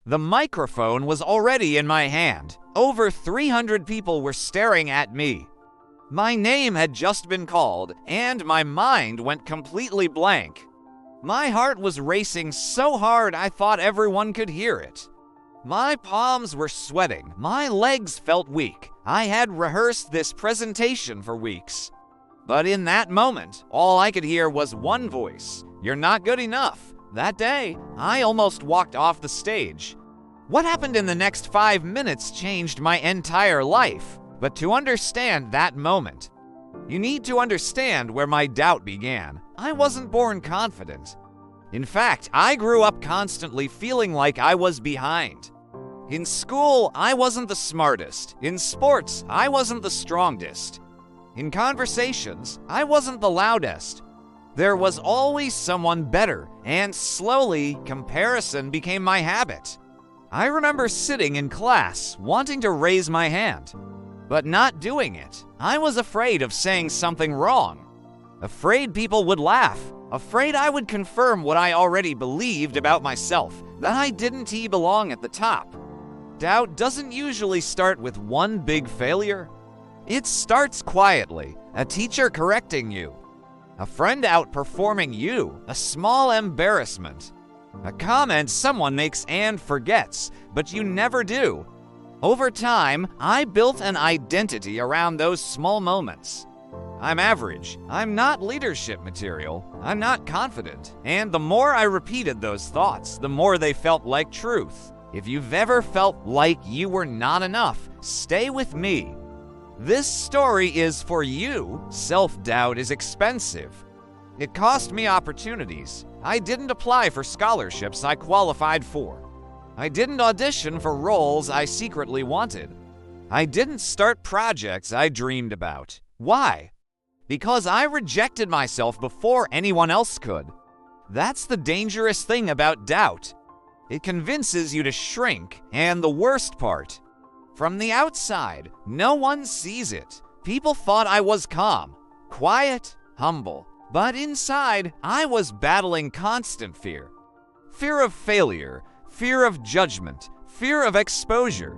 The microphone was already in my hand. Over 300 people were staring at me. My name had just been called, and my mind went completely blank. My heart was racing so hard I thought everyone could hear it. My palms were sweating. My legs felt weak. I had rehearsed this presentation for weeks. But in that moment, all I could hear was one voice: "You're not good enough." That day, I almost walked off the stage. What happened in the next 5 minutes changed my entire life. But to understand that moment, you need to understand where my doubt began. I wasn't born confident. In fact, I grew up constantly feeling like I was behind. In school, I wasn't the smartest. In sports, I wasn't the strongest. In conversations, I wasn't the loudest. There was always someone better, and slowly, comparison became my habit. I remember sitting in class, wanting to raise my hand, but not doing it. I was afraid of saying something wrong. Afraid people would laugh. Afraid I would confirm what I already believed about myself, that I didn't belong at the top. Doubt doesn't usually start with one big failure. It starts quietly, a teacher correcting you, a friend outperforming you, a small embarrassment, a comment someone makes and forgets, but you never do. Over time, I built an identity around those small moments. I'm average. I'm not leadership material. I'm not confident. And the more I repeated those thoughts, the more they felt like truth. If you've ever felt like you were not enough, stay with me. This story is for you. Self-doubt is expensive. It cost me opportunities. I didn't apply for scholarships I qualified for. I didn't audition for roles I secretly wanted. I didn't start projects I dreamed about. Why? Because I rejected myself before anyone else could. That's the dangerous thing about doubt. It convinces you to shrink, and the worst part, from the outside, no one sees it. People thought I was calm, quiet, humble, but inside, I was battling constant fear. Fear of failure, fear of judgment, fear of exposure.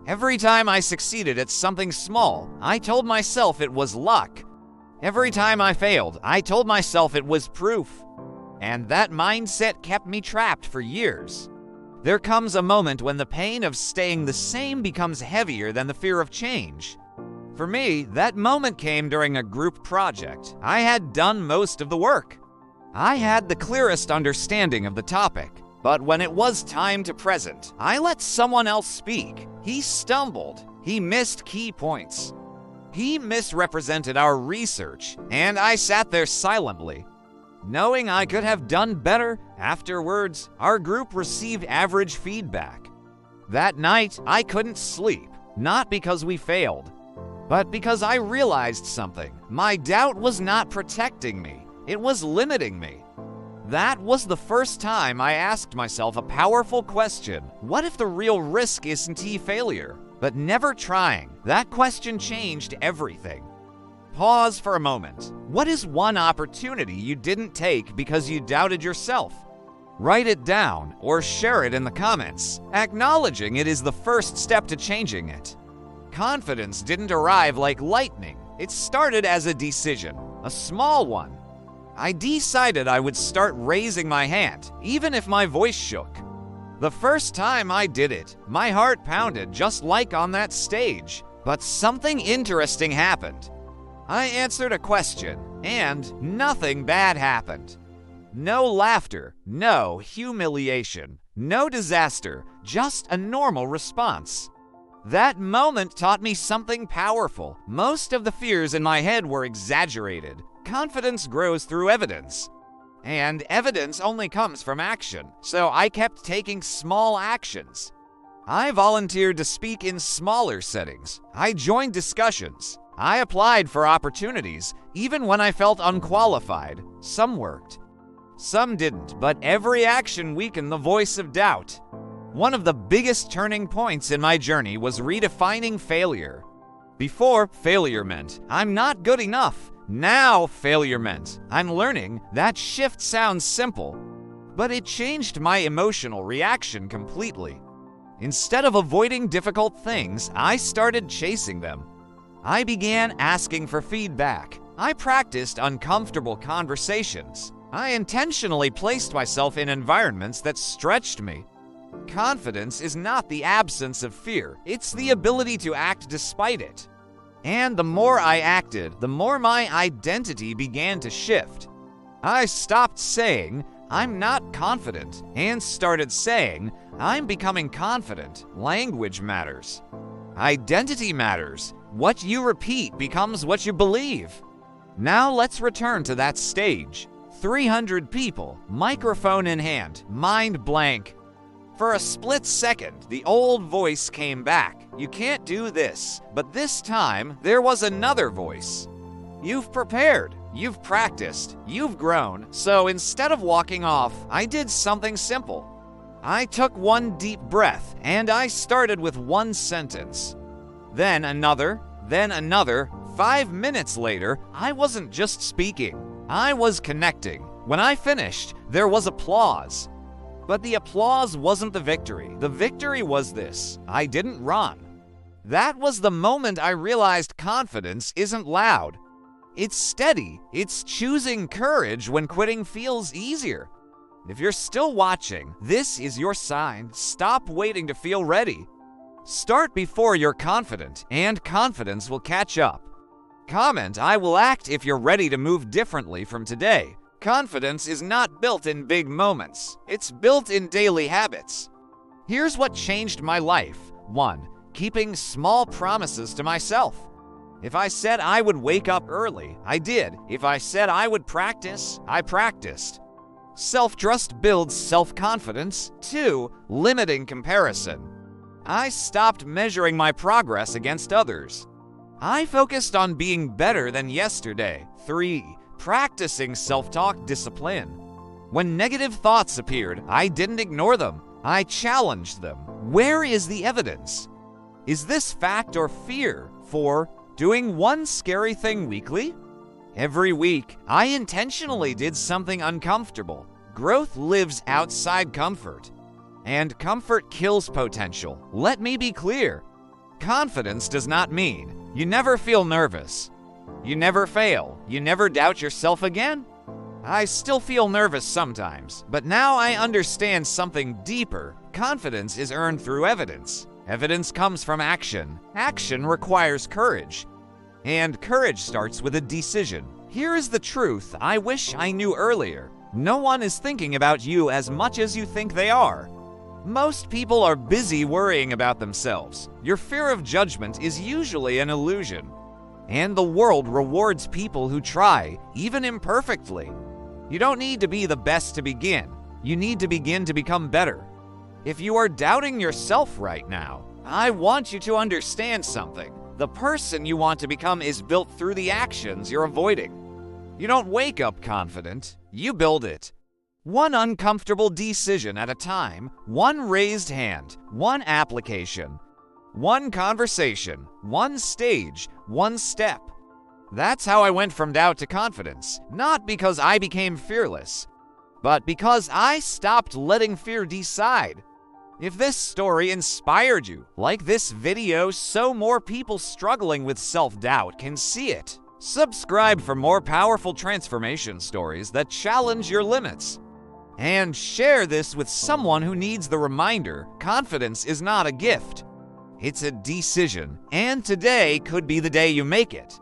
Every time I succeeded at something small, I told myself it was luck. Every time I failed, I told myself it was proof. And that mindset kept me trapped for years. There comes a moment when the pain of staying the same becomes heavier than the fear of change. For me, that moment came during a group project. I had done most of the work. I had the clearest understanding of the topic. But when it was time to present, I let someone else speak. He stumbled. He missed key points. He misrepresented our research, and I sat there silently. Knowing I could have done better, afterwards, our group received average feedback. That night, I couldn't sleep, not because we failed, but because I realized something. My doubt was not protecting me, it was limiting me. That was the first time I asked myself a powerful question. What if the real risk isn't failure, but never trying? That question changed everything. Pause for a moment. What is one opportunity you didn't take because you doubted yourself? Write it down or share it in the comments. Acknowledging it is the first step to changing it. Confidence didn't arrive like lightning. It started as a decision, a small one. I decided I would start raising my hand, even if my voice shook. The first time I did it, my heart pounded just like on that stage. But something interesting happened. I answered a question, and nothing bad happened. No laughter, no humiliation, no disaster, just a normal response. That moment taught me something powerful. Most of the fears in my head were exaggerated. Confidence grows through evidence. And evidence only comes from action, so I kept taking small actions. I volunteered to speak in smaller settings. I joined discussions. I applied for opportunities, even when I felt unqualified. Some worked. Some didn't, but every action weakened the voice of doubt. One of the biggest turning points in my journey was redefining failure. Before, failure meant, I'm not good enough. Now, failure meant, I'm learning. That shift sounds simple. But it changed my emotional reaction completely. Instead of avoiding difficult things, I started chasing them. I began asking for feedback. I practiced uncomfortable conversations. I intentionally placed myself in environments that stretched me. Confidence is not the absence of fear, it's the ability to act despite it. And the more I acted, the more my identity began to shift. I stopped saying, "I'm not confident," and started saying, "I'm becoming confident." Language matters. Identity matters. What you repeat becomes what you believe. Now let's return to that stage. 300 people, microphone in hand, mind blank. For a split second, the old voice came back. "You can't do this." But this time, there was another voice. "You've prepared. You've practiced, you've grown." So instead of walking off, I did something simple. I took one deep breath and I started with one sentence. Then another, then another. 5 minutes later, I wasn't just speaking, I was connecting. When I finished, there was applause. But the applause wasn't the victory. The victory was this: I didn't run. That was the moment I realized confidence isn't loud. It's steady. It's choosing courage when quitting feels easier. If you're still watching, this is your sign. Stop waiting to feel ready. Start before you're confident, and confidence will catch up. Comment, "I will act" if you're ready to move differently from today. Confidence is not built in big moments. It's built in daily habits. Here's what changed my life. 1. Keeping small promises to myself. If I said I would wake up early, I did. If I said I would practice, I practiced. Self-trust builds self-confidence. 2. Limiting comparison. I stopped measuring my progress against others. I focused on being better than yesterday. 3. Practicing self-talk discipline. When negative thoughts appeared, I didn't ignore them. I challenged them. Where is the evidence? Is this fact or fear? 4. Doing one scary thing weekly? Every week, I intentionally did something uncomfortable. Growth lives outside comfort, and comfort kills potential. Let me be clear. Confidence does not mean you never feel nervous. You never fail. You never doubt yourself again. I still feel nervous sometimes, but now I understand something deeper. Confidence is earned through evidence. Evidence comes from action. Action requires courage. And courage starts with a decision. Here is the truth I wish I knew earlier. No one is thinking about you as much as you think they are. Most people are busy worrying about themselves. Your fear of judgment is usually an illusion. And the world rewards people who try, even imperfectly. You don't need to be the best to begin. You need to begin to become better. If you are doubting yourself right now, I want you to understand something. The person you want to become is built through the actions you're avoiding. You don't wake up confident, you build it. One uncomfortable decision at a time, one raised hand, one application, one conversation, one stage, one step. That's how I went from doubt to confidence, not because I became fearless, but because I stopped letting fear decide. If this story inspired you, like this video so more people struggling with self-doubt can see it. Subscribe for more powerful transformation stories that challenge your limits. And share this with someone who needs the reminder: confidence is not a gift. It's a decision, and today could be the day you make it.